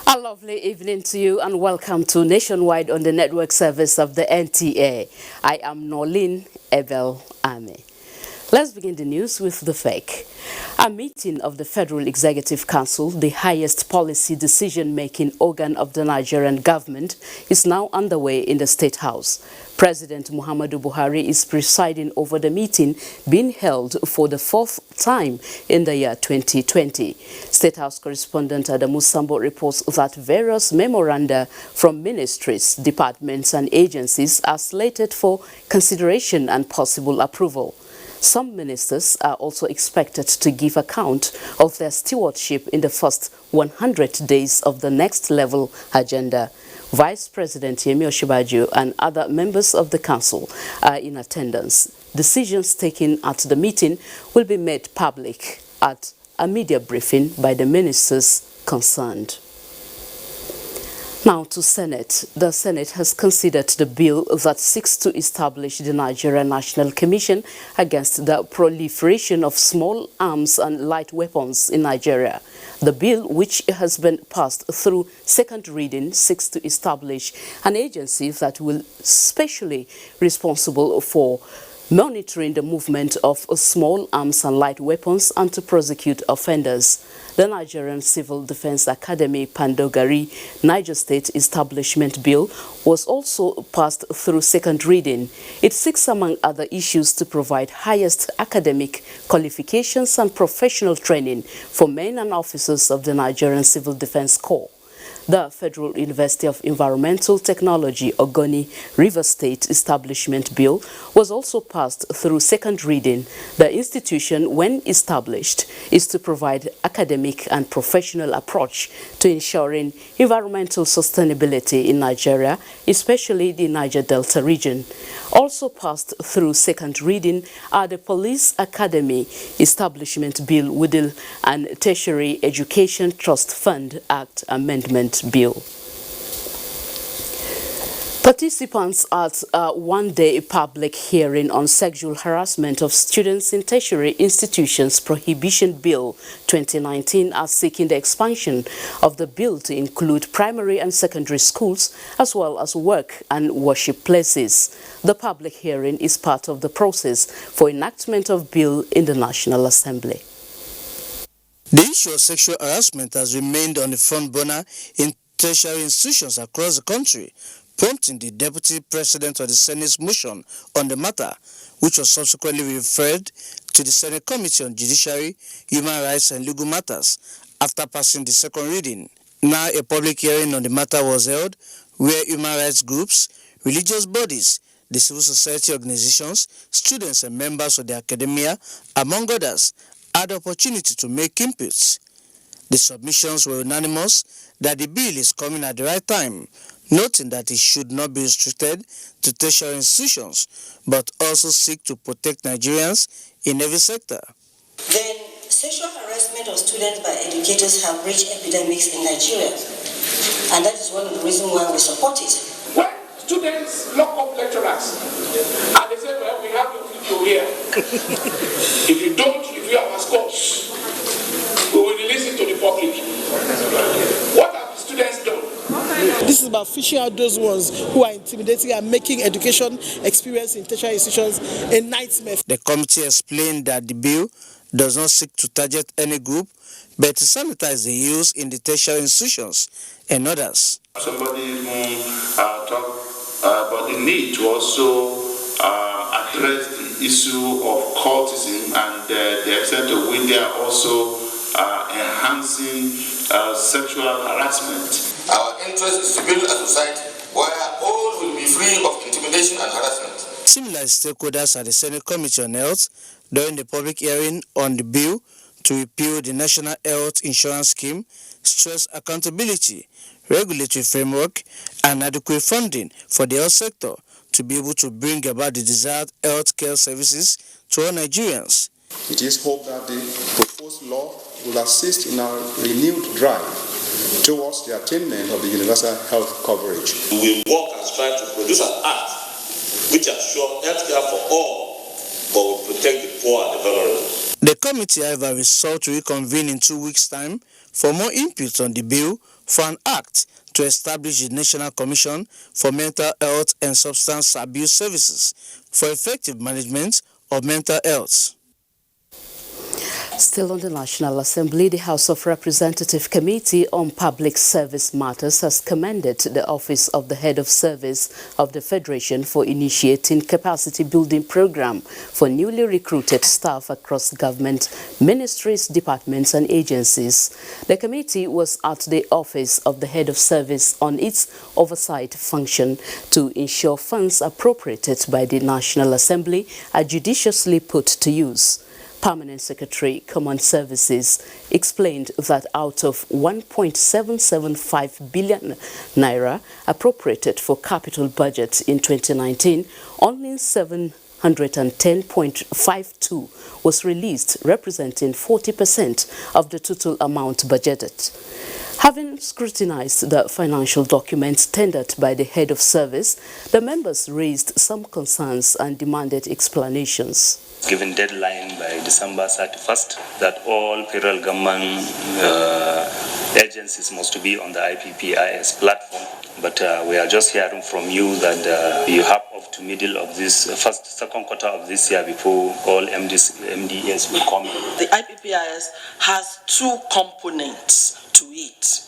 A lovely evening to you and welcome to Nationwide on the network service of the NTA. I am Norlene Ebel Ame. Let's begin the news with the fake. A meeting of the Federal Executive Council, the highest policy decision-making organ of the Nigerian government, is now underway in the State House. President Muhammadu Buhari is presiding over the meeting being held for the fourth time in the year 2020. State House correspondent Adamu Sambo reports that various memoranda from ministries, departments and agencies are slated for consideration and possible approval. Some ministers are also expected to give account of their stewardship in the first 100 days of the next level agenda. Vice President Yemi Osinbajo and other members of the council are in attendance. Decisions taken at the meeting will be made public at a media briefing by the ministers concerned. Now to Senate. The Senate has considered the bill that seeks to establish the Nigerian National Commission against the proliferation of small arms and light weapons in Nigeria. The bill, which has been passed through second reading, seeks to establish an agency that will specially responsible for monitoring the movement of small arms and light weapons and to prosecute offenders. The Nigerian Civil Defense Academy Pandogari Niger State Establishment Bill was also passed through second reading. It seeks, among other issues, to provide highest academic qualifications and professional training for men and officers of the Nigerian Civil Defense Corps. The Federal University of Environmental Technology Ogoni River State Establishment Bill was also passed through second reading. The institution, when established, is to provide academic and professional approach to ensuring environmental sustainability in Nigeria, especially the Niger Delta region. Also passed through second reading are the Police Academy Establishment Bill and Tertiary Education Trust Fund Act Amendment Bill. Participants at a one-day public hearing on sexual harassment of students in tertiary institutions Prohibition Bill 2019 are seeking the expansion of the bill to include primary and secondary schools as well as work and worship places. The public hearing is part of the process for enactment of bill in the National Assembly. The issue of sexual harassment has remained on the front burner in tertiary institutions across the country, prompting the Deputy President of the Senate's motion on the matter, which was subsequently referred to the Senate Committee on Judiciary, Human Rights and Legal Matters after passing the second reading. Now a public hearing on the matter was held where human rights groups, religious bodies, the civil society organizations, students and members of the academia, among others, had the opportunity to make inputs. The submissions were unanimous that the bill is coming at the right time, noting that it should not be restricted to tertiary institutions, but also seek to protect Nigerians in every sector. Then, sexual harassment of students by educators have reached epidemics in Nigeria, and that is one of the reasons why we support it. When students lock up lecturers, and they say, well, we have a video here. If you don't review our scores, we will release it to the public. What have the students done? This is about fishing out those ones who are intimidating and making education experience in tertiary institutions a nightmare. The committee explained that the bill does not seek to target any group, but to sanitize the use in the tertiary institutions and others. Somebody talked about the need to also address the issue of cultism and the extent to which they are also enhancing sexual harassment. Our interest is to build a society where all will be free of intimidation and harassment. Similar stakeholders at the Senate Committee on Health during the public hearing on the bill to repeal the National Health Insurance Scheme stress accountability, regulatory framework, and adequate funding for the health sector to be able to bring about the desired health care services to all Nigerians. It is hoped that the proposed law will assist in our renewed drive towards the attainment of the universal health coverage. We will work and strive to produce an act which assures health care for all, but will protect the poor and the vulnerable. The committee, however, resolved to reconvene in 2 weeks' time for more input on the bill for an act to establish the National Commission for Mental Health and Substance Abuse Services for effective management of mental health. Still on the National Assembly, the House of Representatives Committee on Public Service Matters has commended the Office of the Head of Service of the Federation for initiating capacity building program for newly recruited staff across government ministries, departments and agencies. The committee was at the Office of the Head of Service on its oversight function to ensure funds appropriated by the National Assembly are judiciously put to use. Permanent Secretary, Common Services, explained that out of 1.775 billion naira appropriated for capital budget in 2019, only 710.52 was released, representing 40% of the total amount budgeted. Having scrutinized the financial documents tendered by the head of service, the members raised some concerns and demanded explanations. Given deadline by December 31st that all federal government agencies must be on the IPPIS platform. But we are just hearing from you that you have up to middle of this second quarter of this year before all MDS will come in. The IPPIS has two components to it.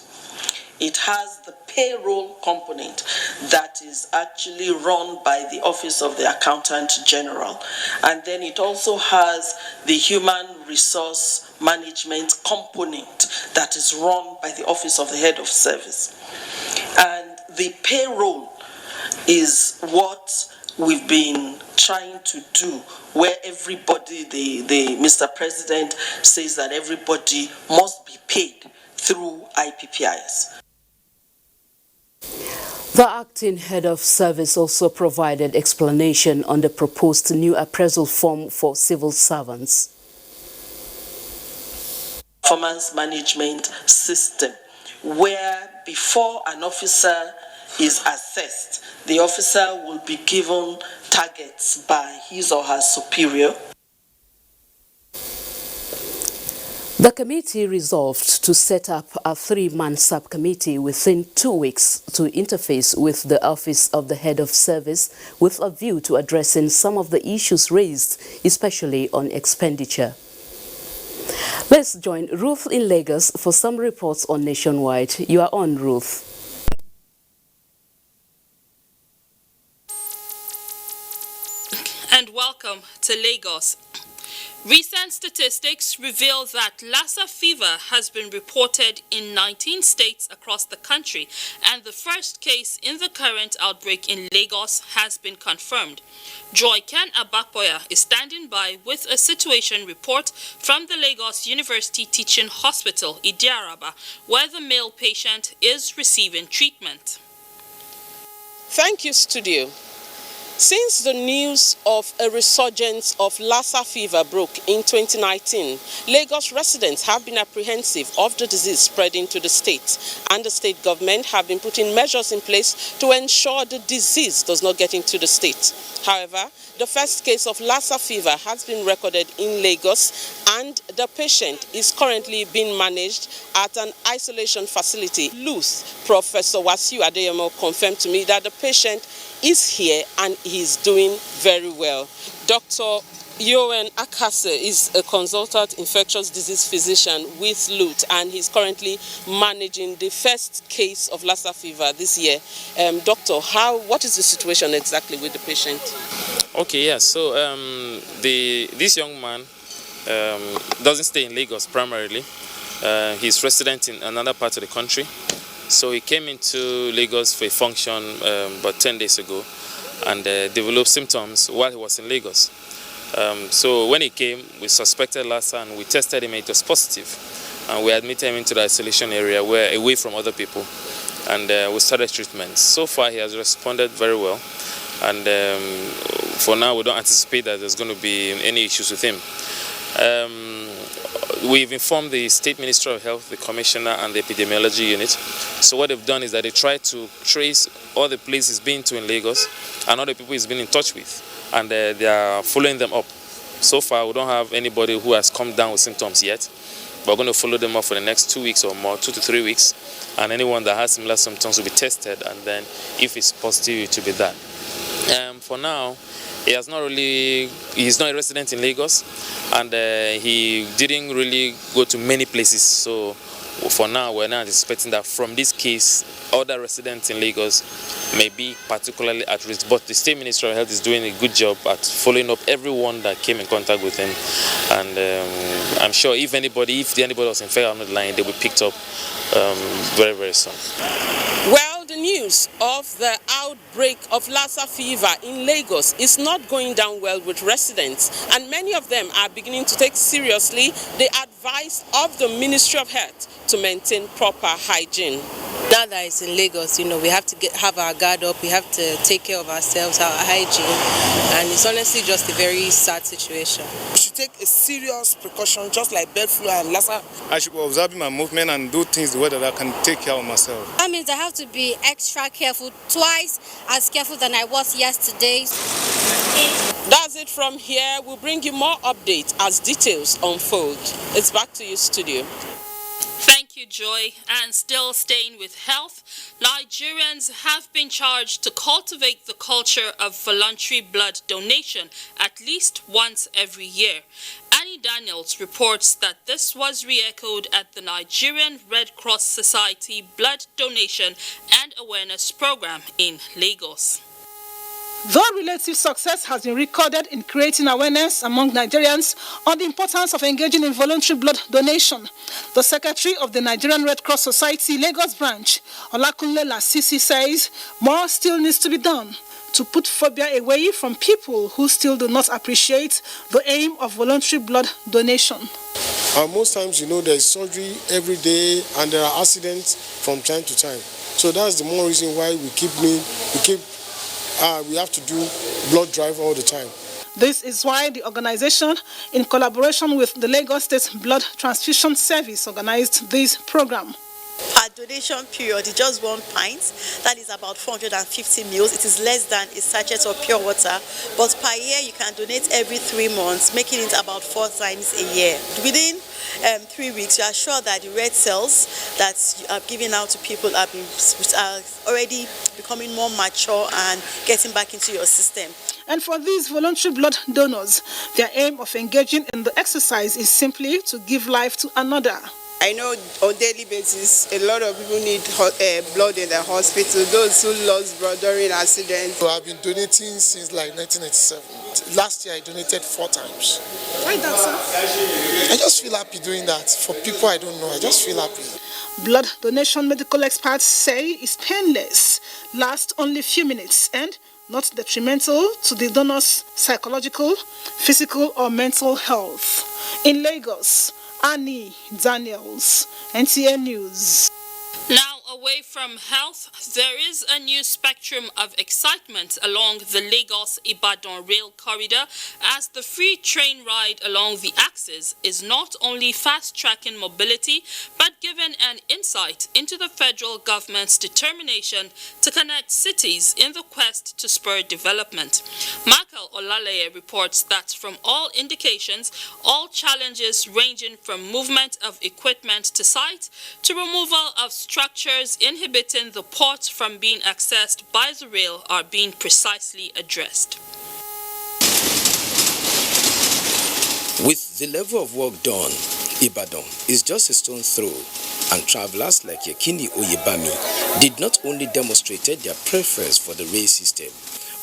It has the payroll component that is actually run by the Office of the Accountant General. And then it also has the human resource management component that is run by the Office of the Head of Service. And the payroll is what we've been trying to do, where everybody, Mr. President says that everybody must be paid through IPPIS. The acting head of service also provided explanation on the proposed new appraisal form for civil servants. Performance management system, where before an officer is assessed, the officer will be given targets by his or her superior. The committee resolved to set up a 3-man subcommittee within 2 weeks to interface with the Office of the Head of Service with a view to addressing some of the issues raised, especially on expenditure. Let's join Ruth in Lagos for some reports on Nationwide. You are on, Ruth. And welcome to Lagos. Recent statistics reveal that Lassa fever has been reported in 19 states across the country, and the first case in the current outbreak in Lagos has been confirmed. Joy Ken Abakboya is standing by with a situation report from the Lagos University Teaching Hospital, Idiaraba, where the male patient is receiving treatment. Thank you, studio. Since the news of a resurgence of Lassa fever broke in 2019, Lagos residents have been apprehensive of the disease spreading to the state, and the state government have been putting measures in place to ensure the disease does not get into the state. However, the first case of Lassa fever has been recorded in Lagos, and the patient is currently being managed at an isolation facility. LUTH, Professor Wasiu Adeyemo, confirmed to me that the patient is here and he's doing very well. Dr. Yowen Akase is a consultant infectious disease physician with LUTH, and he's currently managing the first case of Lassa fever this year. Doctor, what is the situation exactly with the patient? Okay, yes. So this young man doesn't stay in Lagos primarily. He's resident in another part of the country. So he came into Lagos for a function about 10 days ago and developed symptoms while he was in Lagos. So when he came, we suspected Lassa and we tested him and it was positive. And we admitted him into the isolation area away from other people. And we started treatment. So far he has responded very well. And for now we don't anticipate that there's going to be any issues with him. We've informed the State Ministry of Health, the Commissioner and the Epidemiology Unit. So what they've done is that they try to trace all the places he's been to in Lagos and all the people he's been in touch with. And they are following them up. So far we don't have anybody who has come down with symptoms yet. We're going to follow them up for the next 2 weeks or more, 2 to 3 weeks. And anyone that has similar symptoms will be tested, and then if it's positive, it will be that. For now, he's not a resident in Lagos, and he didn't really go to many places. So for now, we're not anticipating that from this case, other residents in Lagos may be particularly at risk. But the State Ministry of Health is doing a good job at following up everyone that came in contact with him. And I'm sure if anybody was infected on the line, they will be picked up very, very soon. Well, the news of the outbreak of Lassa fever in Lagos is not going down well with residents, and many of them are beginning to take seriously the advice of the Ministry of Health to maintain proper hygiene. Now that it's in Lagos, we have to have our guard up, we have to take care of ourselves, our hygiene, and it's honestly just a very sad situation. We should take a serious precaution, just like bird flu and Lassa. I should be observing my movement and do things the way that I can take care of myself. That means I have to be extra careful, twice as careful than I was yesterday. That's it from here. We'll bring you more updates as details unfold. It's back to you, studio. Thank you, Joy. And still staying with health, Nigerians have been charged to cultivate the culture of voluntary blood donation at least once every year. Annie Daniels reports that this was re-echoed at the Nigerian Red Cross Society Blood Donation and Awareness Program in Lagos. Though relative success has been recorded in creating awareness among Nigerians on the importance of engaging in voluntary blood donation, the Secretary of the Nigerian Red Cross Society Lagos branch, Olakunle Lasisi, says more still needs to be done to put phobia away from people who still do not appreciate the aim of voluntary blood donation. Most times, there is surgery every day and there are accidents from time to time. So that's the more reason why we have to do blood drive all the time. This is why the organization, in collaboration with the Lagos State Blood Transfusion Service, organized this program. Our donation period is just 1 pint. That is about 450 mils. It is less than a sachet of pure water. But per year, you can donate every 3 months, making it about 4 times a year. Within 3 weeks, you are sure that the red cells that you are giving out to people are already becoming more mature and getting back into your system. And for these voluntary blood donors, their aim of engaging in the exercise is simply to give life to another. I know on a daily basis, a lot of people need blood in the hospital, those who lost blood during accidents. So I've been donating since like 1987. Last year I donated 4 times. Why that, sir? I just feel happy doing that. For people I don't know, I just feel happy. Blood donation medical experts say is painless, lasts only a few minutes and not detrimental to the donor's psychological, physical or mental health. In Lagos, Annie Daniels, NTA News. Now, away from health, there is a new spectrum of excitement along the Lagos-Ibadan rail corridor as the free train ride along the axis is not only fast-tracking mobility, but giving an insight into the federal government's determination to connect cities in the quest to spur development. Michael Olaleye reports that from all indications, all challenges ranging from movement of equipment to site to removal of structures inhibiting the port from being accessed by the rail are being precisely addressed. With the level of work done, Ibadan is just a stone throw, and travelers like Yekini Oyebami did not only demonstrated their preference for the rail system,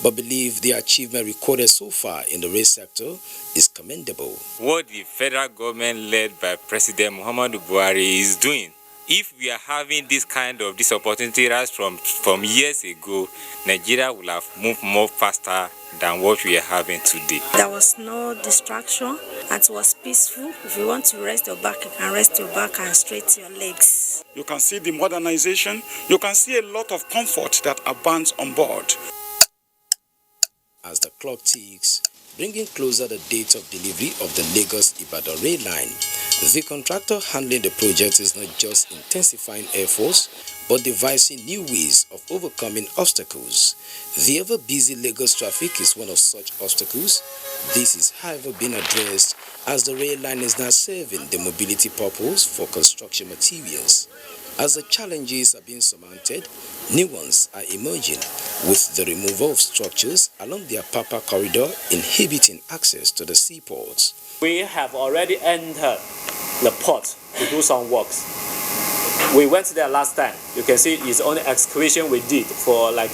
but believe the achievement recorded so far in the rail sector is commendable. What the federal government led by President Muhammadu Buhari is doing if we are having this kind of this opportunity right from years ago, Nigeria will have moved more faster than what we are having today. There was no distraction and it was peaceful. If you want to rest your back, you can rest your back and straighten your legs. You can see the modernization. You can see a lot of comfort that abounds on board. As the clock ticks, bringing closer the date of delivery of the Lagos-Ibadan rail line, the contractor handling the project is not just intensifying efforts, but devising new ways of overcoming obstacles. The ever-busy Lagos traffic is one of such obstacles. This is, however, being addressed as the rail line is now serving the mobility purpose for construction materials. As the challenges are being surmounted, new ones are emerging, with the removal of structures along the Apapa corridor inhibiting access to the seaports. We have already entered the port to do some works. We went there last time. You can see it's only excavation we did for like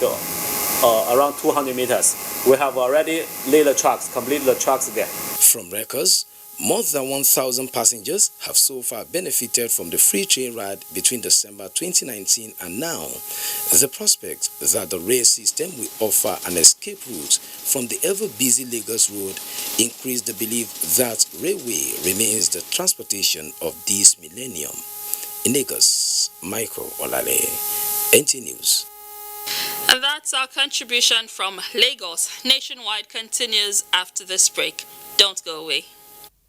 around 200 meters. We have already laid the tracks, completed the tracks there. From records, more than 1,000 passengers have so far benefited from the free train ride between December 2019 and now. The prospect that the rail system will offer an escape route from the ever-busy Lagos road increase the belief that railway remains the transportation of this millennium. In Lagos, Michael Olale, NT News. And that's our contribution from Lagos. Nationwide continues after this break. Don't go away.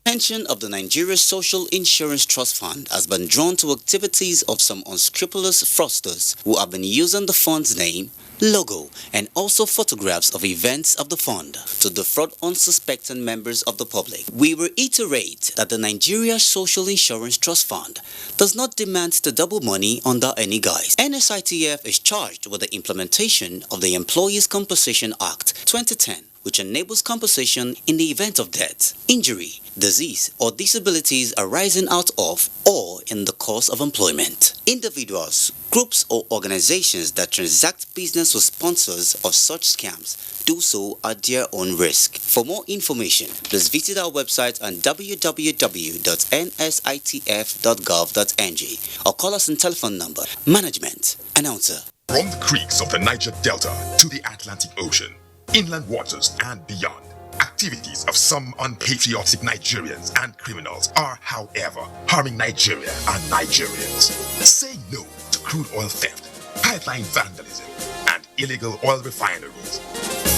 Attention of the Nigeria Social Insurance Trust Fund has been drawn to activities of some unscrupulous fraudsters who have been using the fund's name, logo, and also photographs of events of the fund to defraud unsuspecting members of the public. We reiterate that the Nigeria Social Insurance Trust Fund does not demand to double money under any guise. NSITF is charged with the implementation of the Employees Compensation Act 2010, which enables compensation in the event of death, injury, disease, or disabilities arising out of or in the course of employment. Individuals, groups, or organizations that transact business with sponsors of such scams do so at their own risk. For more information, please visit our website on www.nsitf.gov.ng or call us on telephone number. Management Announcer. From the creeks of the Niger Delta to the Atlantic Ocean, inland waters and beyond, activities of some unpatriotic Nigerians and criminals are, however, harming Nigeria and Nigerians. Say no to crude oil theft, pipeline vandalism, and illegal oil refineries.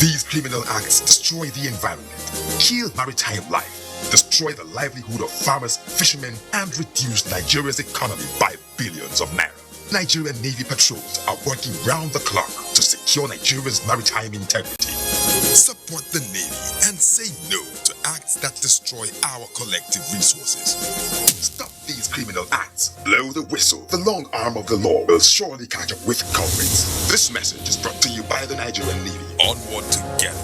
These criminal acts destroy the environment, kill maritime life, destroy the livelihood of farmers, fishermen, and reduce Nigeria's economy by billions of naira. Nigerian Navy patrols are working round the clock to secure Nigeria's maritime integrity. Support the Navy and say no to acts that destroy our collective resources. Stop these criminal acts. Blow the whistle. The long arm of the law will surely catch up with culprits. This message is brought to you by the Nigerian Navy. Onward together.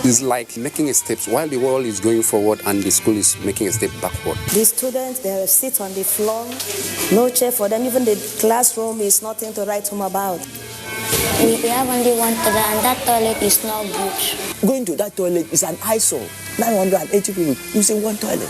It's like making a step while the world is going forward and the school is making a step backward. The students, they sit on the floor, no chair for them. Even the classroom is nothing to write home about. We have only one toilet and that toilet is not good. Going to that toilet is an eyesore. 980 people using one toilet.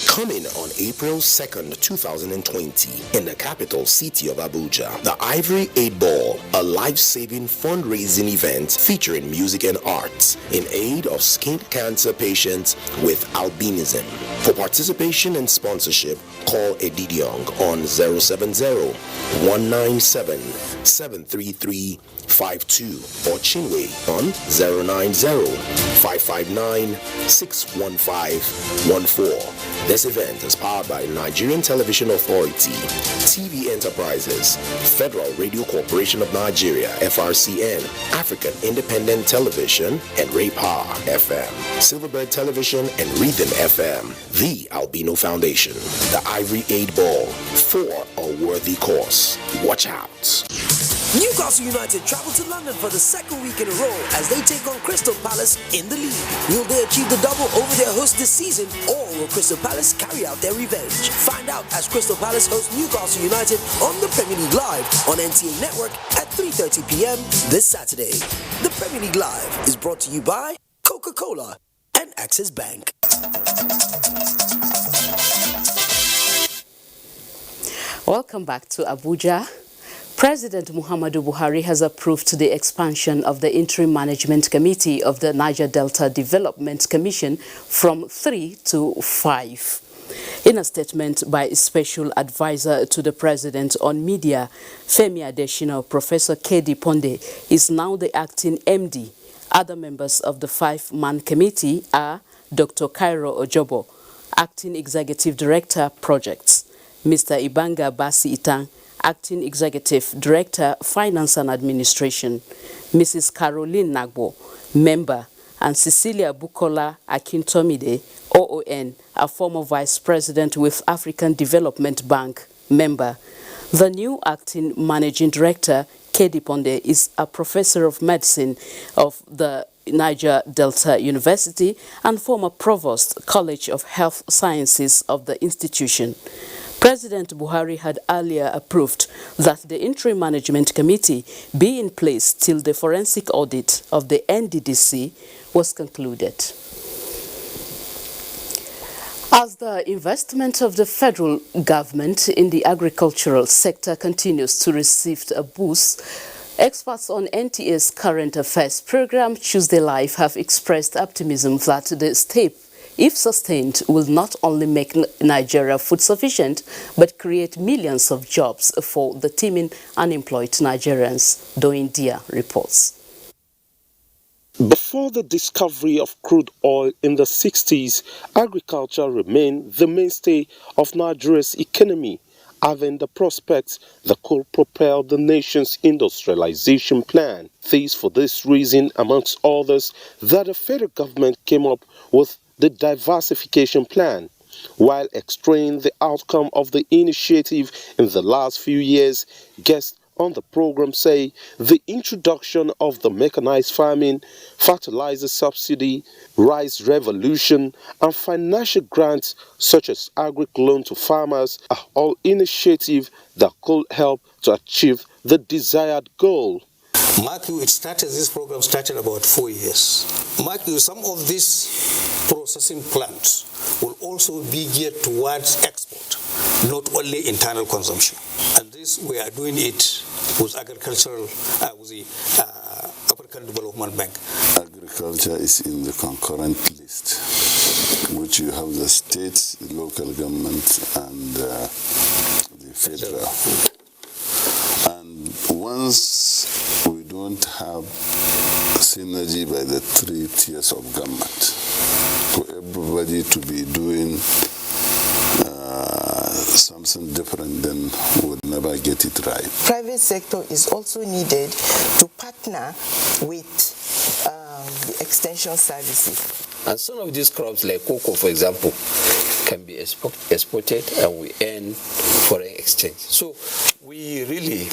Coming on April 2nd, 2020, in the capital city of Abuja, the Ivory 8 Ball, a life-saving fundraising event featuring music and arts in aid of skin cancer patients with albinism. For participation and sponsorship, call Edidiong on 070-197-73352 or Chinwe on 090-559-61514. This event is powered by Nigerian Television Authority, TV Enterprises, Federal Radio Corporation of Nigeria, FRCN, African Independent Television, and Ray Power FM, Silverbird Television, and Rhythm FM. The Albino Foundation, the Ivory 8 Ball, for a worthy cause. Watch out. Newcastle United travel to London for the second week in a row as they take on Crystal Palace in the league. Will they achieve the double over their host this season, or will Crystal Palace carry out their revenge? Find out as Crystal Palace hosts Newcastle United on the Premier League Live on NTA Network at 3:30 p.m. this Saturday. The Premier League Live is brought to you by Coca-Cola and Access Bank. Welcome back to Abuja. President Muhammadu Buhari has approved the expansion of the Interim Management Committee of the Niger Delta Development Commission from 3 to 5. In a statement by Special Advisor to the President on Media, Femi Adesina, Professor Kedi Ponde is now the acting MD. Other members of the 5-man committee are Dr. Cairo Ojobo, Acting Executive Director, Projects, Mr. Ibanga Basi Itang, Acting Executive Director, Finance and Administration, Mrs. Caroline Nagbo, Member, and Cecilia Bukola Akintomide, OON, a former Vice President with African Development Bank, Member. The new Acting Managing Director, Kedi Ponde, is a Professor of Medicine of the Niger Delta University and former Provost, College of Health Sciences of the institution. President Buhari had earlier approved that the Interim Management Committee be in place till the forensic audit of the NDDC was concluded. As the investment of the federal government in the agricultural sector continues to receive a boost, experts on NTA's Current Affairs program Tuesday Live have expressed optimism that the step, if sustained, will not only make Nigeria food sufficient, but create millions of jobs for the teeming unemployed Nigerians, Doin Dia reports. Before the discovery of crude oil in the 60s, agriculture remained the mainstay of Nigeria's economy, having the prospects that could propel the nation's industrialization plan. It is for this reason, amongst others, that the federal government came up with the diversification plan. While extracting the outcome of the initiative in the last few years, guests on the program say the introduction of the mechanized farming, fertilizer subsidy, rice revolution, and financial grants such as agri-loan to farmers are all initiatives that could help to achieve the desired goal. Mark you, this program started about 4 years. Mark you, some of these processing plants will also be geared towards export, not only internal consumption. And this, we are doing it with with the African Development Bank. Agriculture is in the concurrent list, which you have the states, the local government, and the federal. And once we don't have synergy by the 3 tiers of government, for everybody to be doing something different, then we'll never get it right. Private sector is also needed to partner with the extension services. And some of these crops, like cocoa, for example, can be exported and we earn foreign exchange. So we really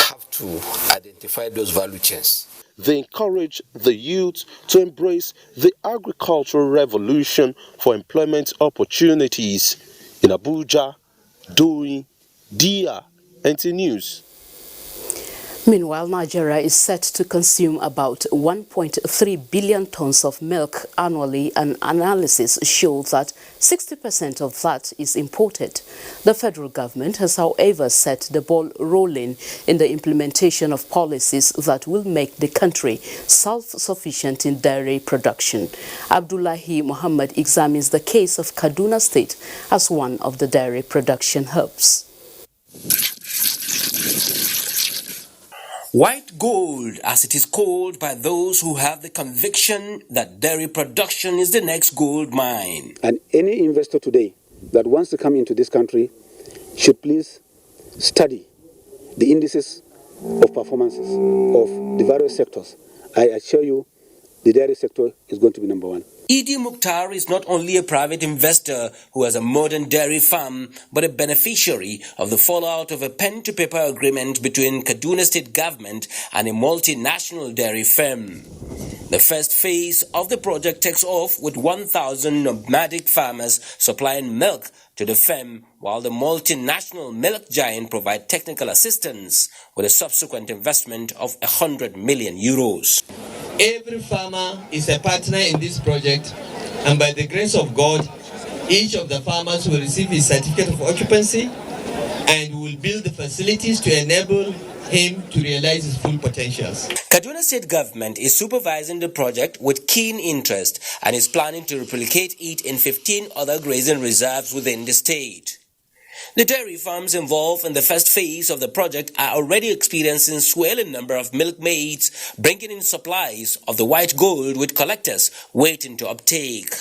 have to identify those value chains. They encourage the youth to embrace the agricultural revolution for employment opportunities. In Abuja, Doin Dia, NT News. Meanwhile, Nigeria is set to consume about 1.3 billion tons of milk annually, and analysis show that 60% of that is imported. The federal government has, however, set the ball rolling in the implementation of policies that will make the country self-sufficient in dairy production. Abdullahi Muhammad examines the case of Kaduna State as one of the dairy production hubs. White gold, as it is called by those who have the conviction that dairy production is the next gold mine. And any investor today that wants to come into this country should please study the indices of performances of the various sectors. I assure you, the dairy sector is going to be number one. Idi Mukhtar is not only a private investor who has a modern dairy farm, but a beneficiary of the fallout of a pen-to-paper agreement between Kaduna State government and a multinational dairy firm. The first phase of the project takes off with 1,000 nomadic farmers supplying milk to the firm, while the multinational milk giant provides technical assistance with a subsequent investment of 100 million euros. Every farmer is a partner in this project, and by the grace of God, each of the farmers will receive his certificate of occupancy and will build the facilities to enable him to realize his full potentials. Kaduna State government is supervising the project with keen interest and is planning to replicate it in 15 other grazing reserves within the state. The dairy farms involved in the first phase of the project are already experiencing swelling number of milkmaids, bringing in supplies of the white gold with collectors waiting to uptake.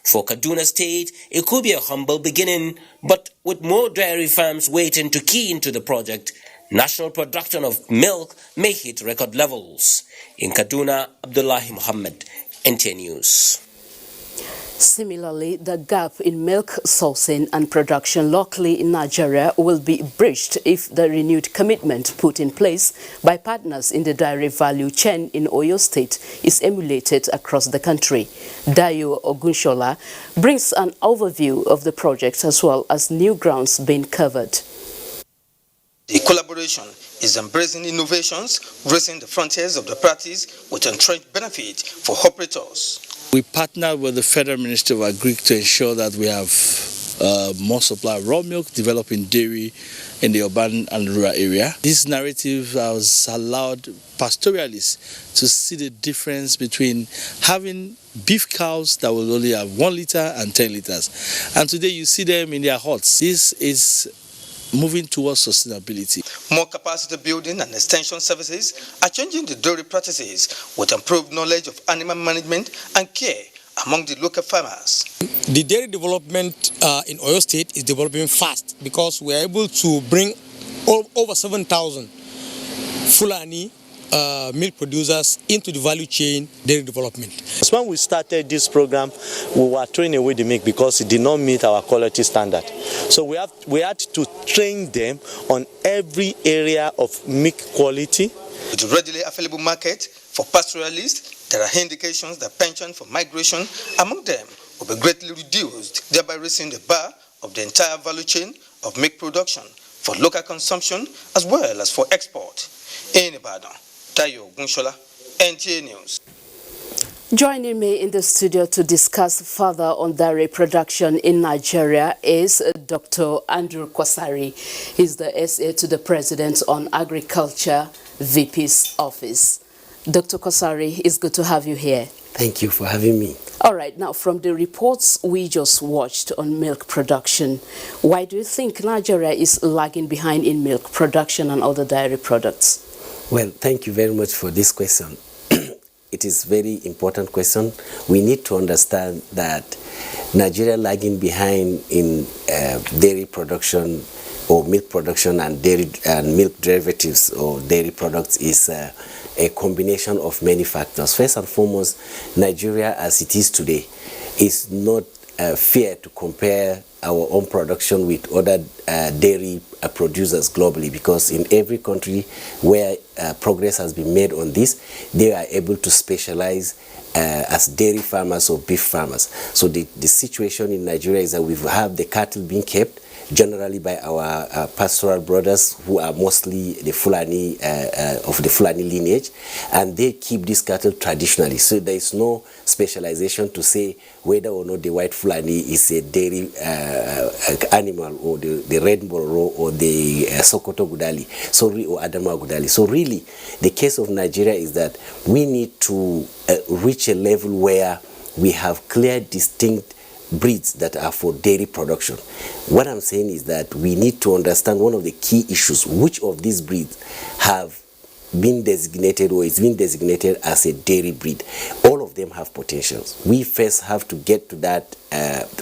For Kaduna State, it could be a humble beginning, but with more dairy farms waiting to key into the project, national production of milk may hit record levels. In Kaduna, Abdullahi Muhammad, NTA News. Similarly, the gap in milk sourcing and production locally in Nigeria will be bridged if the renewed commitment put in place by partners in the dairy value chain in Oyo State is emulated across the country. Dayo Ogunshola brings an overview of the project as well as new grounds being covered. The collaboration is embracing innovations, raising the frontiers of the practice with entrenched benefit for operators. We partnered with the Federal Ministry of Agriculture to ensure that we have more supply of raw milk, developing dairy in the urban and rural area. This narrative has allowed pastoralists to see the difference between having beef cows that will only have 1 liter and 10 liters. And today you see them in their huts. This is moving towards sustainability. More capacity building and extension services are changing the dairy practices with improved knowledge of animal management and care among the local farmers. The dairy development in Oyo State is developing fast because we are able to bring over 7,000 Fulani milk producers into the value chain dairy development. When we started this program, we were throwing away the milk because it did not meet our quality standard. So we had to train them on every area of milk quality. With a readily available market for pastoralists, there are indications that penchant for migration among them will be greatly reduced, thereby raising the bar of the entire value chain of milk production for local consumption as well as for export. In Ibadan, Dayo Ogunshola, NTA News. Joining me in the studio to discuss further on dairy production in Nigeria is Dr. Andrew Kwasari. He's the SA to the President on Agriculture VP's office. Dr. Kwasari, it's good to have you here. Thank you for having me. All right, now from the reports we just watched on milk production, why do you think Nigeria is lagging behind in milk production and other dairy products? Well, thank you very much for this question. It is a very important question. We need to understand that Nigeria lagging behind in dairy production or milk production and dairy and milk derivatives or dairy products is a combination of many factors. First and foremost, Nigeria as it is today is not fair to compare our own production with other dairy producers globally, because in every country where progress has been made on this, they are able to specialize as dairy farmers or beef farmers. So the situation in Nigeria is that we have the cattle being kept generally by our pastoral brothers who are mostly the Fulani of the Fulani lineage, and they keep these cattle traditionally. So there is no specialization to say whether or not the white Fulani is a dairy animal, or the red Bororo or the Sokoto Gudali, or Adama Gudali. So really, the case of Nigeria is that we need to reach a level where we have clear, distinct breeds that are for dairy production. What I'm saying is that we need to understand one of the key issues: which of these breeds have been designated or is being designated as a dairy breed. All of them have potentials. We first have to get to that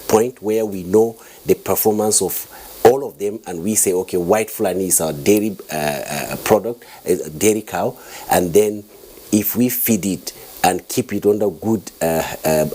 point where we know the performance of all of them, and we say, okay, white Fulani is our dairy product, a dairy cow, and then if we feed it and keep it under good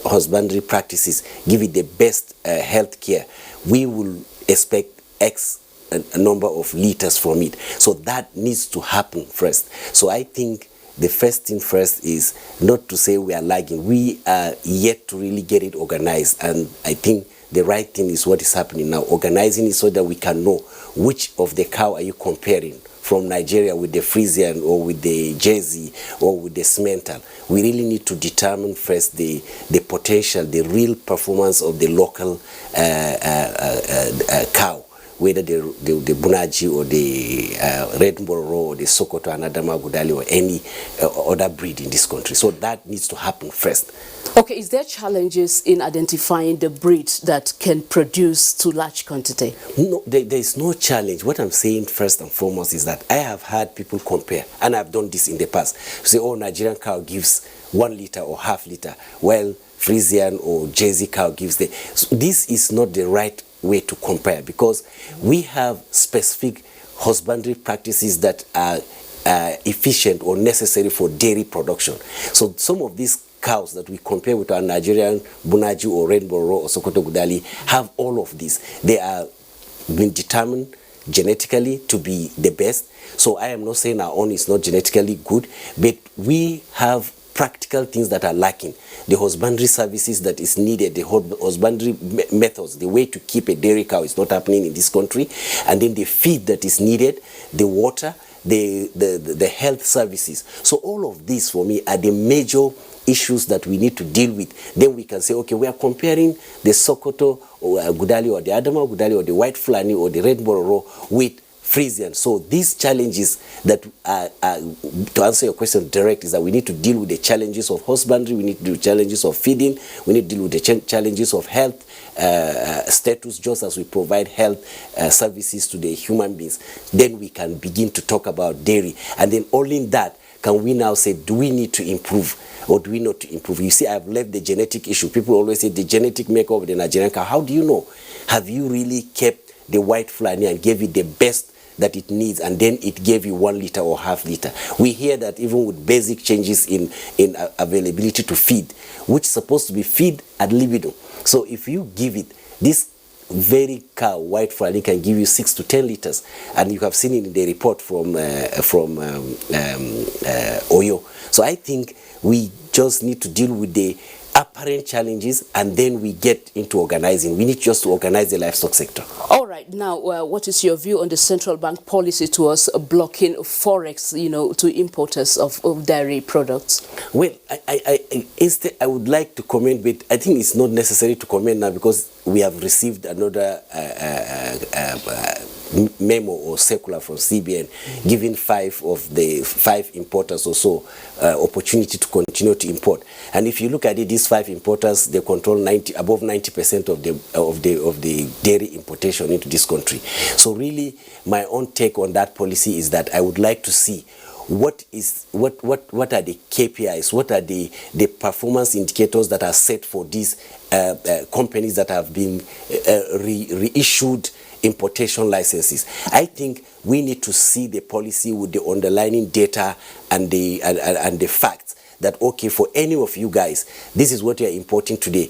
husbandry practices, give it the best health care, we will expect X a number of liters from it. So that needs to happen first. So I think the first thing first is not to say we are lagging. We are yet to really get it organized, and I think the right thing is what is happening now. Organizing it so that we can know which of the cow are you comparing from Nigeria with the Frisian or with the Jersey or with the Simmental. We really need to determine first the potential, the real performance of the local cow, whether the Bunaji or the Redboro or the Sokoto and Adama Gudali or any other breed in this country. So that needs to happen first. Okay, is there challenges in identifying the breeds that can produce to large quantity? No, there is no challenge. What I'm saying first and foremost is that I have had people compare, and I've done this in the past. Say, oh, Nigerian cow gives 1 liter or half liter, while Frisian or Jersey cow gives the... So this is not the right way to compare, because we have specific husbandry practices that are efficient or necessary for dairy production. So some of these cows that we compare with our Nigerian Bunaji or Redboro or Sokoto Gudali have all of these. They are been determined genetically to be the best. So I am not saying our own is not genetically good, but we have practical things that are lacking. The husbandry services that is needed, the husbandry methods, the way to keep a dairy cow is not happening in this country. And then the feed that is needed, the water, the health services. So all of these for me are the major issues that we need to deal with. Then we can say, okay, we are comparing the Sokoto or Gudali or the Adama Gudali or the White Fulani or the Redboro with Frisian. So these challenges that to answer your question direct, is that we need to deal with the challenges of husbandry, we need to deal with challenges of feeding, we need to deal with the challenges of health status, just as we provide health services to the human beings. Then we can begin to talk about dairy, and then only in that can we now say, do we need to improve or do we not to improve? You see, I've left the genetic issue. People always say the genetic makeup of the Nigerian cow. How do you know? Have you really kept the White Fulani and gave it the best that it needs, and then it gave you 1 liter or half liter? We hear that even with basic changes in availability to feed, which is supposed to be feed ad libitum. So if you give it, this very cow, White Fulani, can give you 6 to 10 liters, and you have seen it in the report from Oyo. So I think we just need to deal with the apparent challenges, and then we get into organizing. We need just to organize the livestock sector. All right. Now, what is your view on the central bank policy towards blocking forex, to importers of dairy products? Well, instead, I would like to comment, but I think it's not necessary to comment now because we have received another memo or circular from CBN giving 5 of the 5 importers or so opportunity to continue to import. And if you look at it, these 5 importers, they control above 90% of the dairy importation into this country. So really, my own take on that policy is that I would like to see what are the KPIs, what are the performance indicators that are set for these companies that have been reissued importation licenses. I think we need to see the policy with the underlying data and the facts that, okay, for any of you guys, this is what you are importing today.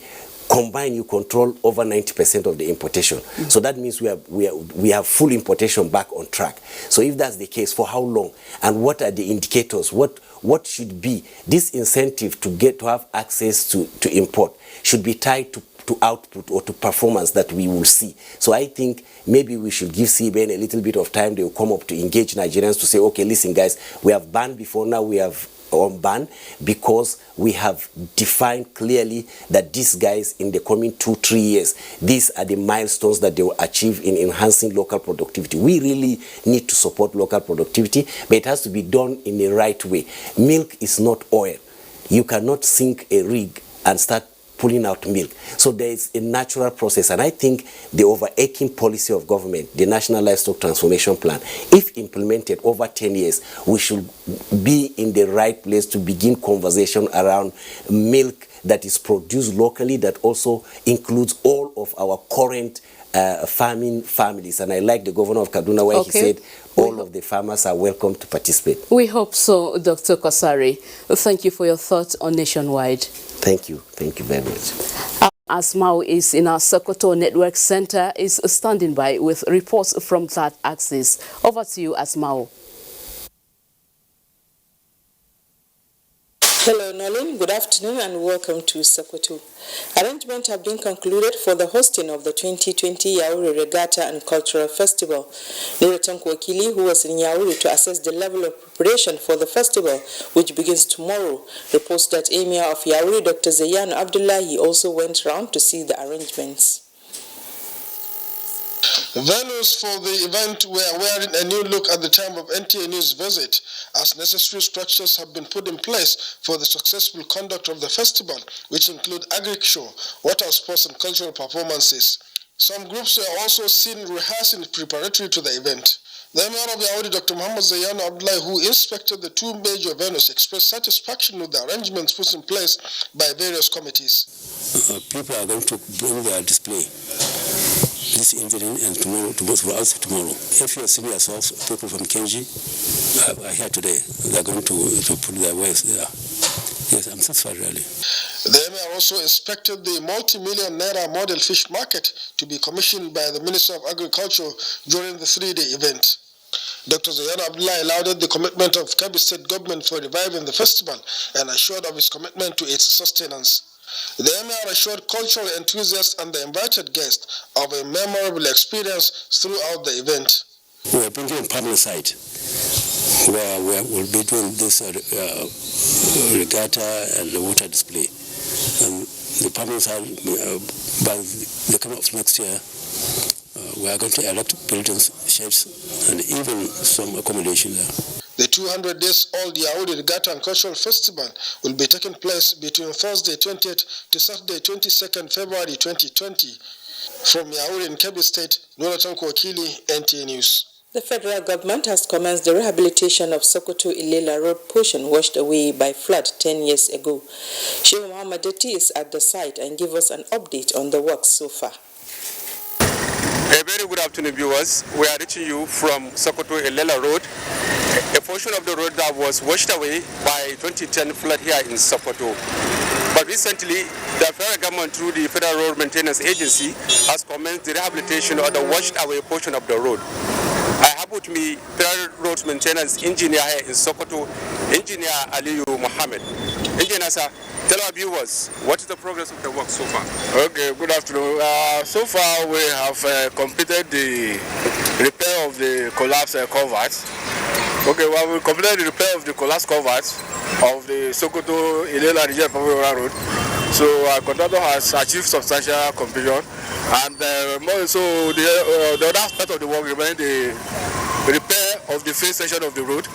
Combine, you control over 90% of the importation. So that means we have full importation back on track. So if that's the case, for how long? And what are the indicators? What should be this incentive to have access to import should be tied to output or to performance that we will see. So I think maybe we should give CBN a little bit of time. They will come up to engage Nigerians to say, okay, listen guys, we have banned before, now we have unbanned, because we have defined clearly that these guys in the coming 2-3 years, these are the milestones that they will achieve in enhancing local productivity. We really need to support local productivity, but it has to be done in the right way. Milk is not oil. You cannot sink a rig and start pulling out milk. So there is a natural process, and I think the overarching policy of government, the National Livestock Transformation Plan, if implemented over 10 years, we should be in the right place to begin conversation around milk that is produced locally, that also includes all of our current farming families. And I like the governor of Kaduna when he said all of the farmers are welcome to participate. We hope so, Dr. Kosari. Thank you for your thoughts on Nationwide. Thank you. Thank you very much. Asmao is in our Sokoto Network Center, is standing by with reports from that 3rd. Axis. Over to you, Asmao. Hello, Nolin. Good afternoon and welcome to Sokoto. Arrangements have been concluded for the hosting of the 2020 Yauri Regatta and Cultural Festival. Nuratanku Wakili, who was in Yauri to assess the level of preparation for the festival, which begins tomorrow, reports that Emir of Yauri, Dr. Zayan Abdullahi, also went round to see the arrangements. Venues for the event were wearing a new look at the time of NTA News visit, as necessary structures have been put in place for the successful conduct of the festival, which include agric show, water sports and cultural performances. Some groups were also seen rehearsing preparatory to the event. The Emir of Yauri, Dr. Muhammad Zayan Abdullahi, who inspected the two major venues, expressed satisfaction with the arrangements put in place by various committees. People are going to bring their display this evening and tomorrow for us tomorrow. If you are seeing yourselves, people from Kenji are here today. They are going to put their wares there. Yes, I'm satisfied really. The Emir also inspected the multi-million naira model fish market to be commissioned by the Minister of Agriculture during the three-day event. Dr. Zayan Abdullahi lauded the commitment of Kebbi State government for reviving the festival and assured of its commitment to its sustenance. The Emir assured cultural enthusiasts and the invited guests of a memorable experience throughout the event. We are bringing a permanent site where we will be doing this regatta and the water display. And the permanent site, by the coming of next year, we are going to erect buildings, sheds, and even some accommodation there. The 200 days old Yauri Regatta and Cultural Festival will be taking place between Thursday 20th to Saturday 22nd February 2020. From Yauri in Kebbi State, Nuratanku Wakili, NTA News. The federal government has commenced the rehabilitation of Sokoto-Ilela Road portion washed away by flood 10 years ago. Sheikh Muhammad Deti is at the site and give us an update on the work so far. A very good afternoon, viewers. We are reaching you from Sokoto-Ilela Road, a portion of the road that was washed away by 2010 flood here in Sokoto. But recently, the federal government, through the Federal Road Maintenance Agency, has commenced the rehabilitation of the washed away portion of the road. I have with me Federal Road Maintenance Engineer here in Sokoto, Engineer Aliyu Mohammed. Engineer, sir, tell our viewers, what is the progress of the work so far? Okay, good afternoon. So far, we have completed the repair of the collapsed culverts. Okay, well, we completed the repair of the collapsed culverts of the Sokoto-Ilela Regional Public Road. So our contractor has achieved substantial completion, and more so the other aspect of the work remains the repair of the face section of the road,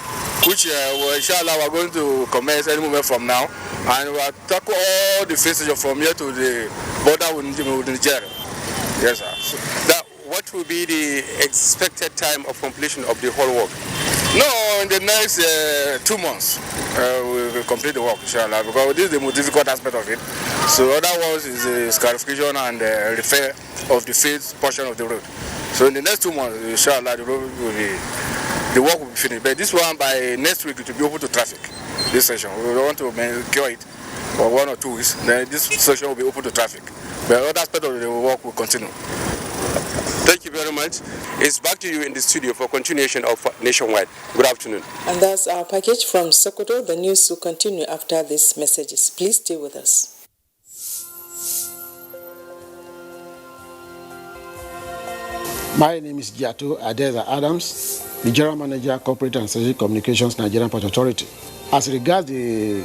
which inshallah we are going to commence any moment from now, and we will tackle all the face section from here to the border with Nigeria. Yes, sir. So what will be the expected time of completion of the whole work? No, in the next 2 months, we will complete the work, inshallah, because this is the most difficult aspect of it. So other ones is the scarification and repair of the face portion of the road. So in the next 2 months, inshallah, the work will be finished. But this one, by next week, it will be open to traffic, this section. We want to cure it for 1 or 2 weeks. Then this section will be open to traffic. But other aspect of the work will continue. Thank you very much. It's back to you in the studio for continuation of Nationwide. Good afternoon. And that's our package from Sokoto. The news will continue after these messages. Please stay with us. My name is Giato Adeza Adams, the General Manager, Corporate and Strategic Communications, Nigerian Port Authority. As regards the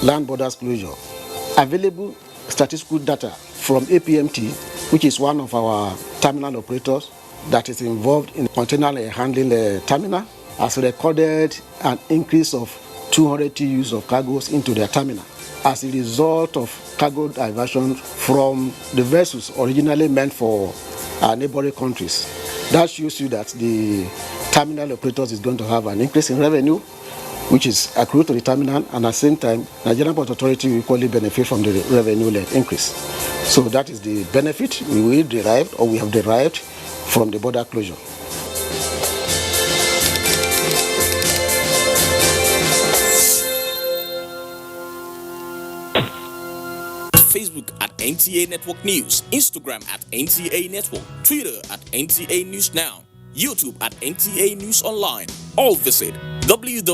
land borders closure, available statistical data from APMT, which is one of our terminal operators that is involved in container handling terminal, has recorded an increase of 200 TEUs of cargoes into their terminal as a result of cargo diversion from the vessels originally meant for neighboring countries. That shows you that the terminal operators is going to have an increase in revenue, which is accrued to the terminal, and at the same time, Nigerian Port Authority will equally benefit from the revenue increase. So that is the benefit we have derived from the border closure. Facebook at NTA Network News, Instagram at NTA Network, Twitter at NTA News Now, YouTube at NTA News Online. Or visit www.nta.ng.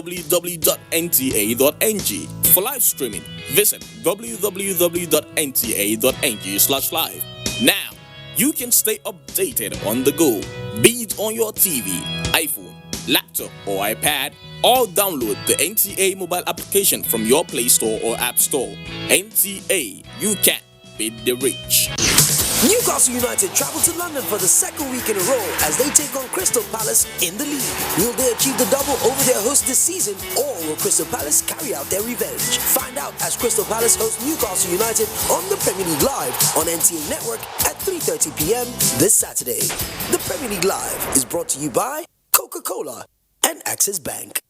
For live streaming, visit www.nta.ng/live. Now, you can stay updated on the go, be it on your TV, iPhone, laptop, or iPad, or download the NTA mobile application from your Play Store or App Store. NTA, you can beat the rich. Newcastle United travel to London for the second week in a row as they take on Crystal Palace in the league. Will they achieve the double over their hosts this season, or will Crystal Palace carry out their revenge? Find out as Crystal Palace hosts Newcastle United on the Premier League Live on NTA Network at 3:30 p.m. this Saturday. The Premier League Live is brought to you by Coca-Cola and Access Bank.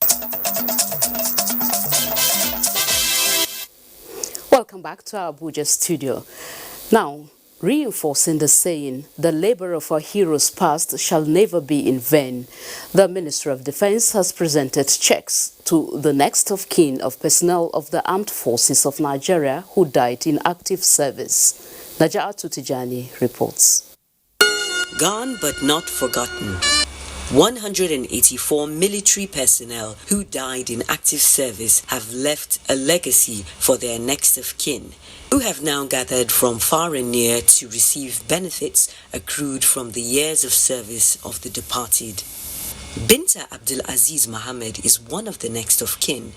Welcome back to our Abuja studio. Now, reinforcing the saying, the labor of our heroes past shall never be in vain, the Ministry of Defense has presented checks to the next of kin of personnel of the Armed Forces of Nigeria who died in active service. Naja'atu Tijani reports. Gone but not forgotten. 184 military personnel who died in active service have left a legacy for their next of kin, who have now gathered from far and near to receive benefits accrued from the years of service of the departed. Binta Abdul Aziz Mohammed is one of the next of kin.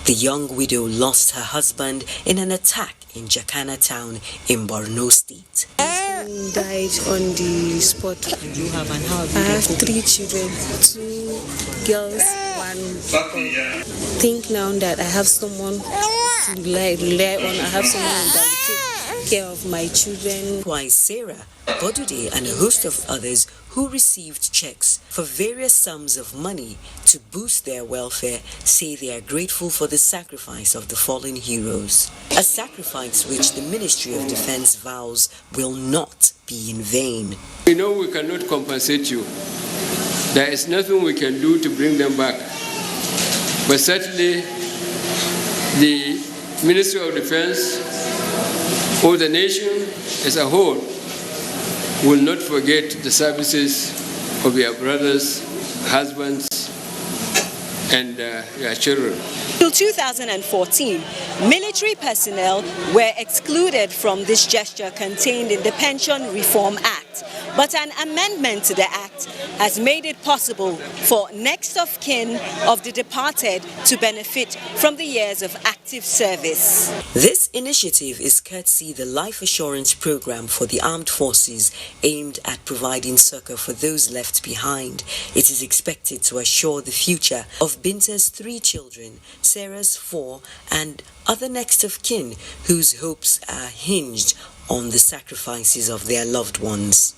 The young widow lost her husband in an attack in Jakana town in Borno State. Died on the spot. You have and how? I have 3 children, 2 girls, 1 boy. Think now that I have someone to rely on. I have someone that will take care of my children. Twice Sarah, Bodude, and a host of others who received checks for various sums of money to boost their welfare say they are grateful for the sacrifice of the fallen heroes. A sacrifice which the Ministry of Defense vows will not be in vain. We know we cannot compensate you. There is nothing we can do to bring them back. But certainly the Ministry of Defense or the nation as a whole will not forget the services of your brothers, husbands, and your children. Till 2014, military personnel were excluded from this gesture contained in the Pension Reform Act. But an amendment to the Act has made it possible for next of kin of the departed to benefit from the years of active service. This initiative is courtesy the Life Assurance Program for the Armed Forces, aimed at providing succor for those left behind. It is expected to assure the future of Binta's 3 children, Sarah's 4, and other next of kin whose hopes are hinged on the sacrifices of their loved ones.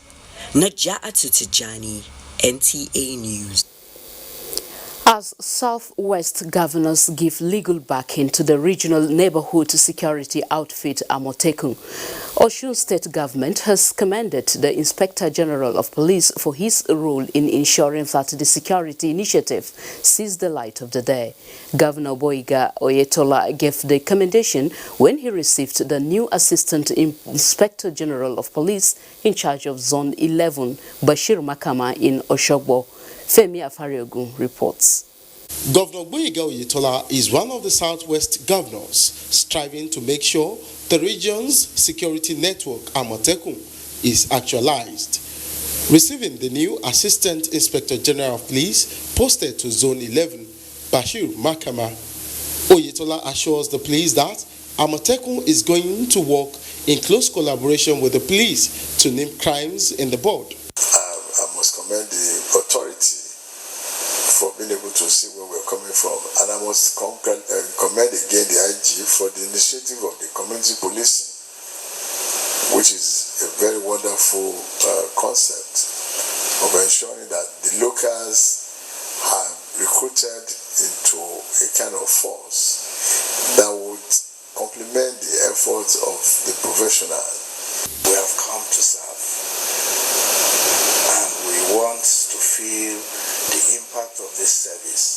Naja'atu Tijani, NTA News. As Southwest governors give legal backing to the regional neighborhood security outfit Amotekun, Osun State government has commended the Inspector General of Police for his role in ensuring that the security initiative sees the light of the day. Governor Boyega Oyetola gave the commendation when he received the new Assistant Inspector General of Police in charge of Zone 11, Bashir Makama in Oshogbo. Femi Afariogun reports. Governor Boyega Oyetola is one of the Southwest governors striving to make sure the region's security network, Amotekun, is actualized. Receiving the new Assistant Inspector General of Police posted to Zone 11, Bashir Makama, Oyetola assures the police that Amotekun is going to work in close collaboration with the police to name crimes in the board. I must commend the authority for being able to see where we're coming from. And I must commend again the IG for the initiative of the community policing, which is a very wonderful concept of ensuring that the locals have recruited into a kind of force that would complement the efforts of the professionals. We have come to serve, and we want to feel the impact of this service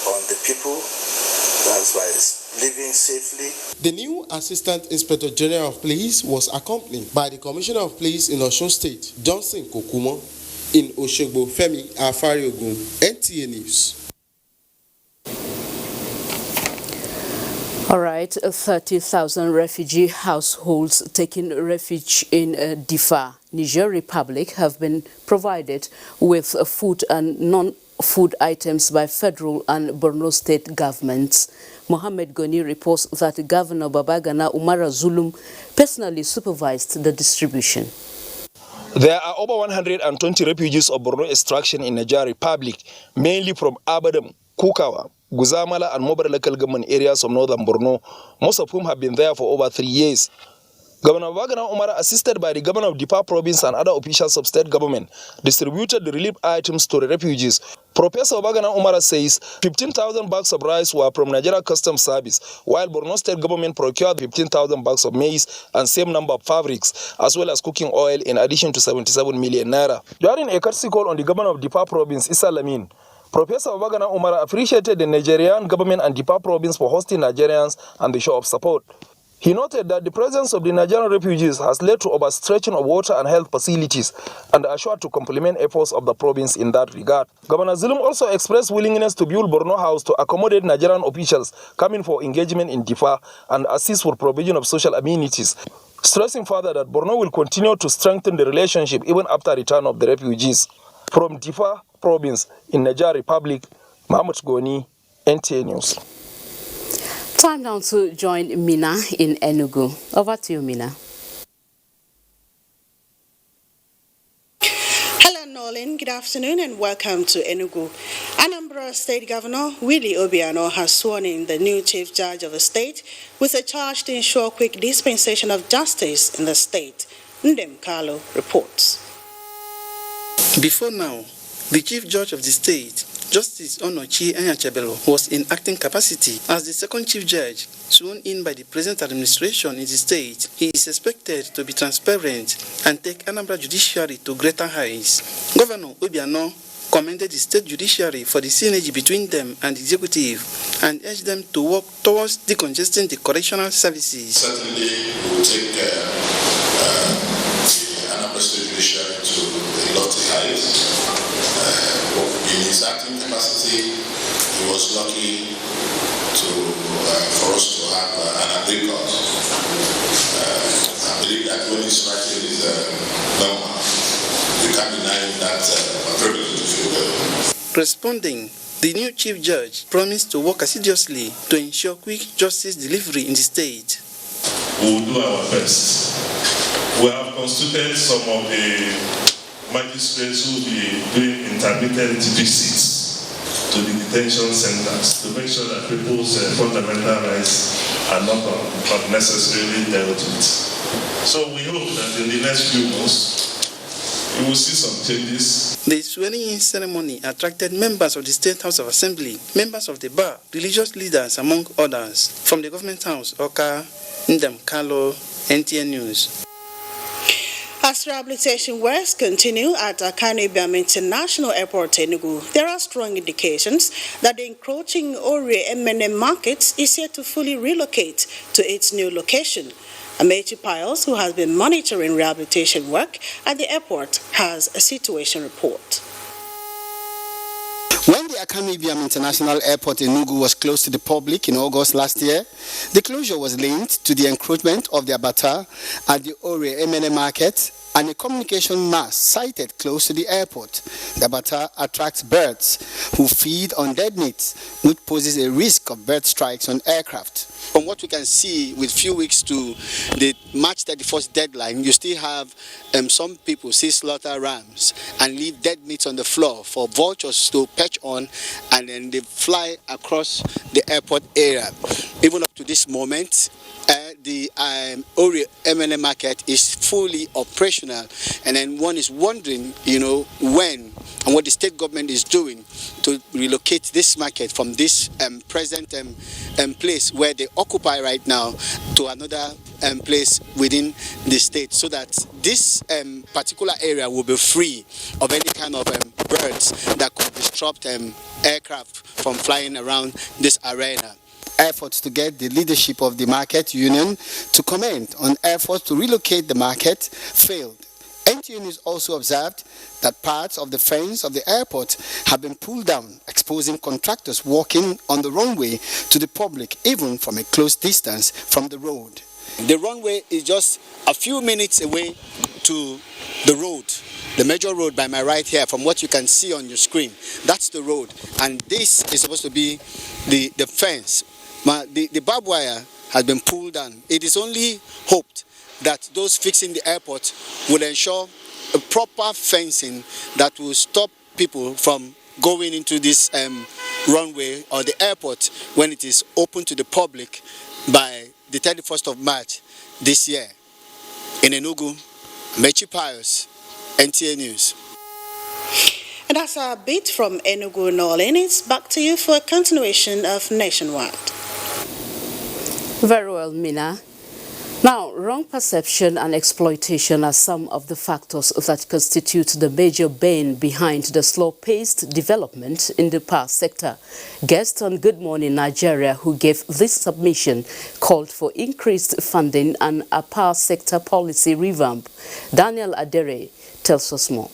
on the people. That's why it's living safely. The new Assistant Inspector General of Police was accompanied by the Commissioner of Police in Osun State, Johnson Kokumo. In Oshogbo, Femi Afariogun, NTA News. All right, 30,000 refugee households taking refuge in Difa, Niger Republic, have been provided with food and non-food items by federal and Borno state governments. Mohammed Goni reports that Governor Babagana Umara Zulum personally supervised the distribution. There are over 120 refugees of Borno extraction in Niger Republic, mainly from Abadam, Kukawa, Guzamala and Mobile local government areas of northern Borno, most of whom have been there for over 3 years. Governor Babagana Umara, assisted by the governor of Difa province and other officials of state government, distributed the relief items to the refugees. Professor Babagana Umara says 15,000 bags of rice were from Nigeria Customs Service, while Borno state government procured 15,000 bags of maize and same number of fabrics, as well as cooking oil in addition to 77 million naira. During a courtesy call on the governor of Difa province, Issa Lamin, Professor Babagana Umara appreciated the Nigerian government and Difa province for hosting Nigerians and the show of support. He noted that the presence of the Nigerian refugees has led to overstretching of water and health facilities and assured to complement efforts of the province in that regard. Governor Zulum also expressed willingness to build Borno House to accommodate Nigerian officials coming for engagement in Difa and assist for provision of social amenities, stressing further that Borno will continue to strengthen the relationship even after return of the refugees. From Difa province in Niger Republic, Mahmoud Goni, NTA News. Time now to join Mina in Enugu. Over to you, Mina. Hello, Nolan. Good afternoon and welcome to Enugu. Anambra State Governor Willie Obiano has sworn in the new Chief Judge of the state with a charge to ensure quick dispensation of justice in the state. Ndem Carlo reports. Before now, the Chief Judge of the state, Justice Onochi Anyachebelo, was in acting capacity as the second Chief Judge sworn in by the present administration in the state. He is expected to be transparent and take Anambra judiciary to greater heights. Governor Obiano commended the state judiciary for the synergy between them and the executive and urged them to work towards decongesting the correctional services. Certainly, we will take the Anambra State judiciary to the lofty heights. In his acting capacity, he was lucky for us to have an agreed court. I believe that when he's writing is normal. You can't deny that privilege, if you will. Responding, the new Chief Judge promised to work assiduously to ensure quick justice delivery in the state. We will do our best. We have constituted some of the magistrates who will be doing intermittent visits to the detention centers to make sure that people's fundamental rights are not unnecessarily dealt with. So we hope that in the next few months, we will see some changes. The swearing-in ceremony attracted members of the State House of Assembly, members of the bar, religious leaders, among others. From the government house, Oka, Ndem Carlo, NTA News. As rehabilitation works continue at Akanu Ibiam International Airport, Enugu, there are strong indications that the encroaching Ore M&M market is set to fully relocate to its new location. Amechi Piles, who has been monitoring rehabilitation work at the airport, has a situation report. When the Akanu Ibiam International Airport in Enugu was closed to the public in August last year, the closure was linked to the encroachment of the abattoir at the Ore M&M market and a communication mast sited close to the airport. The abattoir attracts birds who feed on dead meat, which poses a risk of bird strikes on aircraft. From what we can see, with few weeks to the March 31st deadline, you still have some people still slaughter rams and leave dead meat on the floor for vultures to perch on, and then they fly across the airport area. Even up to this moment, the Ore M&M market is fully operational, and then one is wondering, when and what the state government is doing to relocate this market from this present place where they occupy right now to another place within the state, so that this particular area will be free of any kind of birds that could disrupt aircraft from flying around this arena. Efforts to get the leadership of the market union to comment on efforts to relocate the market failed. NTA News also observed that parts of the fence of the airport have been pulled down, exposing contractors walking on the runway to the public, even from a close distance from the road. The runway is just a few minutes away to the road, the major road by my right here, from what you can see on your screen. That's the road, and this is supposed to be the fence. The barbed wire has been pulled down. It is only hoped that those fixing the airport will ensure a proper fencing that will stop people from going into this runway or the airport when it is open to the public by the 31st of March this year. In Enugu, Mechi Pius, NTA News. And that's our bit from Enugu, Norlin. It's back to you for a continuation of Nationwide. Very well, Mina. Now, wrong perception and exploitation are some of the factors that constitute the major bane behind the slow-paced development in the power sector. Guest on Good Morning Nigeria who gave this submission called for increased funding and a power sector policy revamp. Daniel Adere tells us more.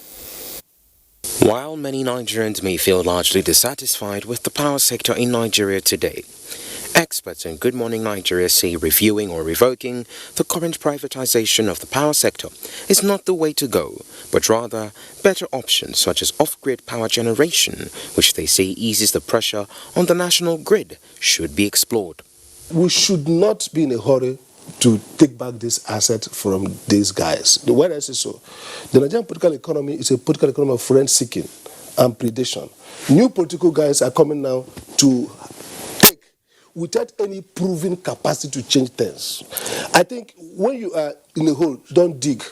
While many Nigerians may feel largely dissatisfied with the power sector in Nigeria today, experts in Good Morning Nigeria say reviewing or revoking the current privatization of the power sector is not the way to go, but rather better options such as off-grid power generation, which they say eases the pressure on the national grid, should be explored. We should not be in a hurry to take back this asset from these guys. Why I say so? The Nigerian political economy is a political economy of rent-seeking and predation. New political guys are coming now to without any proven capacity to change things. I think when you are in a hole, don't dig.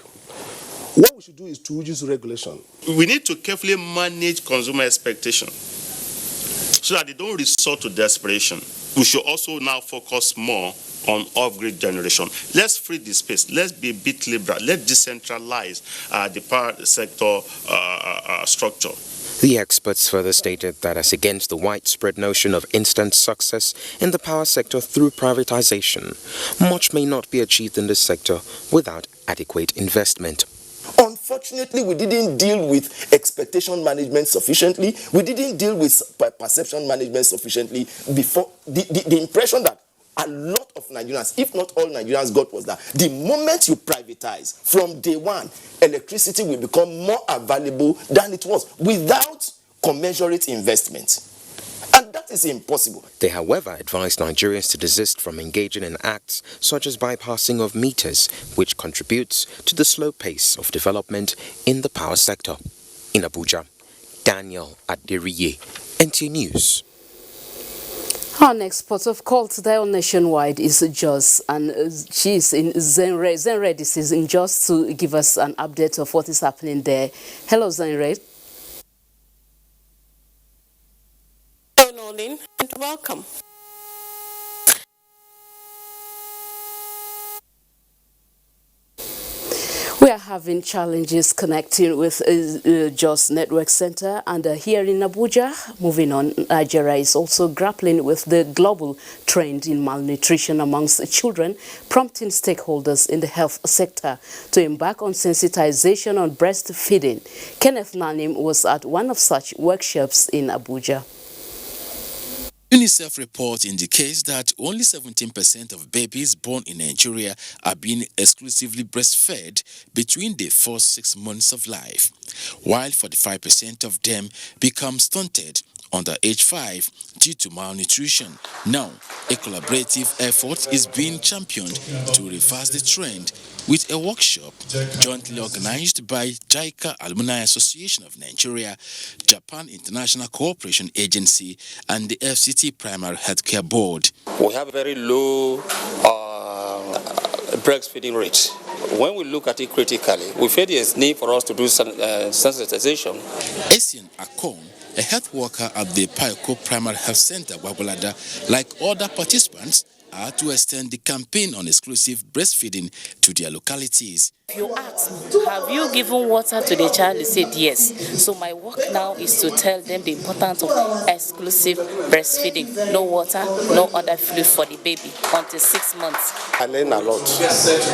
What we should do is to reduce regulation. We need to carefully manage consumer expectation so that they don't resort to desperation. We should also now focus more on off-grid generation. Let's free the space. Let's be a bit liberal. Let's decentralize the power sector structure. The experts further stated that as against the widespread notion of instant success in the power sector through privatization, much may not be achieved in this sector without adequate investment. Unfortunately, we didn't deal with expectation management sufficiently. We didn't deal with perception management sufficiently before. The impression that a lot of Nigerians, if not all Nigerians, got was that the moment you privatize, from day one, electricity will become more available than it was without commensurate investment. And that is impossible. They, however, advised Nigerians to desist from engaging in acts such as bypassing of meters, which contributes to the slow pace of development in the power sector. In Abuja, Daniel Aderiye, NTA News. Our next port of call today on Nationwide is Jos, and she is in Zenre. Zenre, this is in Jos to give us an update of what is happening there. Hello, Zenre. Hello, Nolan, and welcome. We are having challenges connecting with Jos Network Center, and here in Abuja, moving on, Nigeria is also grappling with the global trend in malnutrition amongst children, prompting stakeholders in the health sector to embark on sensitization on breastfeeding. Kenneth Nanim was at one of such workshops in Abuja. UNICEF report indicates that only 17% of babies born in Nigeria are being exclusively breastfed between the first 6 months of life, while 45% of them become stunted under age 5 due to malnutrition. Now, a collaborative effort is being championed to reverse the trend with a workshop jointly organized by JICA Alumni Association of Nigeria, Japan International Cooperation Agency, and the FCT Primary Healthcare Board. We have a very low breastfeeding rate. When we look at it critically, we feel there is need for us to do some sensitization. Essien Akon, a health worker at the Payoko Primary Health Center, Wabulada, like other participants, are to extend the campaign on exclusive breastfeeding to their localities. If you ask me, have you given water to the child? They said yes. So my work now is to tell them the importance of exclusive breastfeeding. No water, no other fluid for the baby until 6 months. I learn a lot,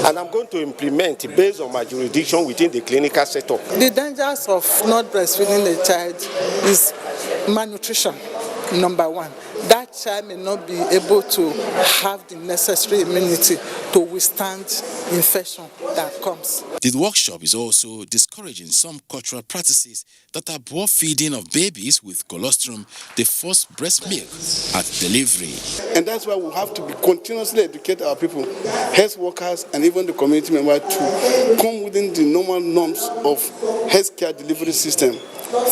and I'm going to implement based on my jurisdiction within the clinical setup. The dangers of not breastfeeding the child is malnutrition, number one. That child may not be able to have the necessary immunity to withstand infection that comes. The workshop is also discouraging some cultural practices that abhor feeding of babies with colostrum, the first breast milk, at delivery. And that's why we have to be continuously educate our people, health workers and even the community members to come within the normal norms of healthcare delivery system,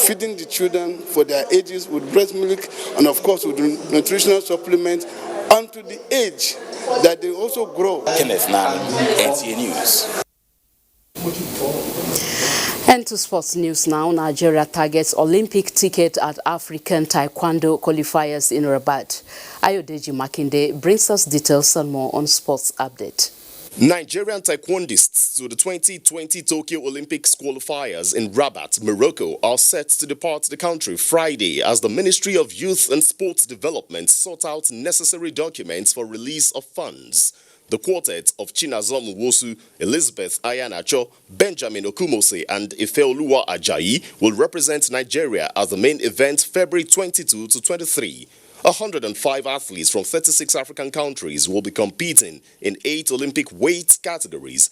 feeding the children for their ages with breast milk and of course with nutritional supplements unto the age that they also grow. Kenneth Nan, NTA News. And to sports news now, Nigeria targets Olympic ticket at African Taekwondo qualifiers in Rabat. Ayodeji Makinde brings us details and more on sports update. Nigerian taekwondists to the 2020 Tokyo Olympics qualifiers in Rabat, Morocco, are set to depart the country Friday as the Ministry of Youth and Sports Development sought out necessary documents for release of funds. The quartet of Chinazom Nwosu, Elizabeth Ayanacho, Benjamin Okumose and Ifeoluwa Ajayi will represent Nigeria at the main event February 22 to 23. 105 athletes from 36 African countries will be competing in 8 Olympic weight categories.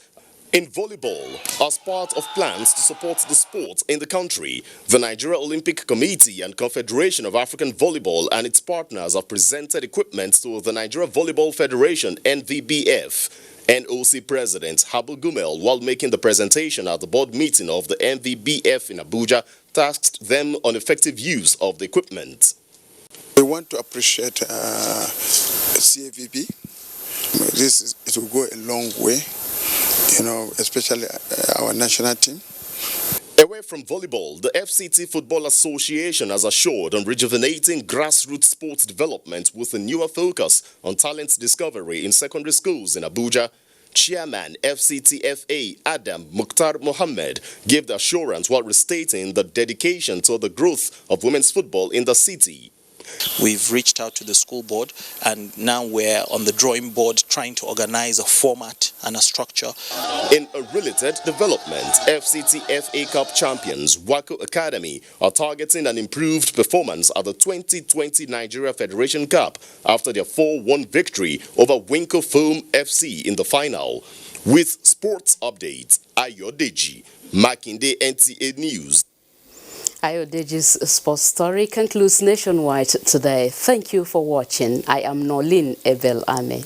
In volleyball, as part of plans to support the sport in the country, the Nigeria Olympic Committee and Confederation of African Volleyball and its partners have presented equipment to the Nigeria Volleyball Federation, NVBF. NOC President Habu Gumel, while making the presentation at the board meeting of the NVBF in Abuja, tasked them on effective use of the equipment. We want to appreciate CAVB. It will go a long way, especially our national team. Away from volleyball, the FCT Football Association has assured on rejuvenating grassroots sports development with a newer focus on talent discovery in secondary schools in Abuja. Chairman FCTFA Adam Mukhtar Mohammed gave the assurance while restating the dedication to the growth of women's football in the city. We've reached out to the school board and now we're on the drawing board trying to organize a format and a structure. In a related development, FCTFA Cup champions Wako Academy are targeting an improved performance at the 2020 Nigeria Federation Cup after their 4-1 victory over Winko Foam FC in the final. With sports updates, Ayodeji Makinde, NTA News. Ayodeji's sports story concludes Nationwide today. Thank you for watching. I am Nolin Ebel Ame.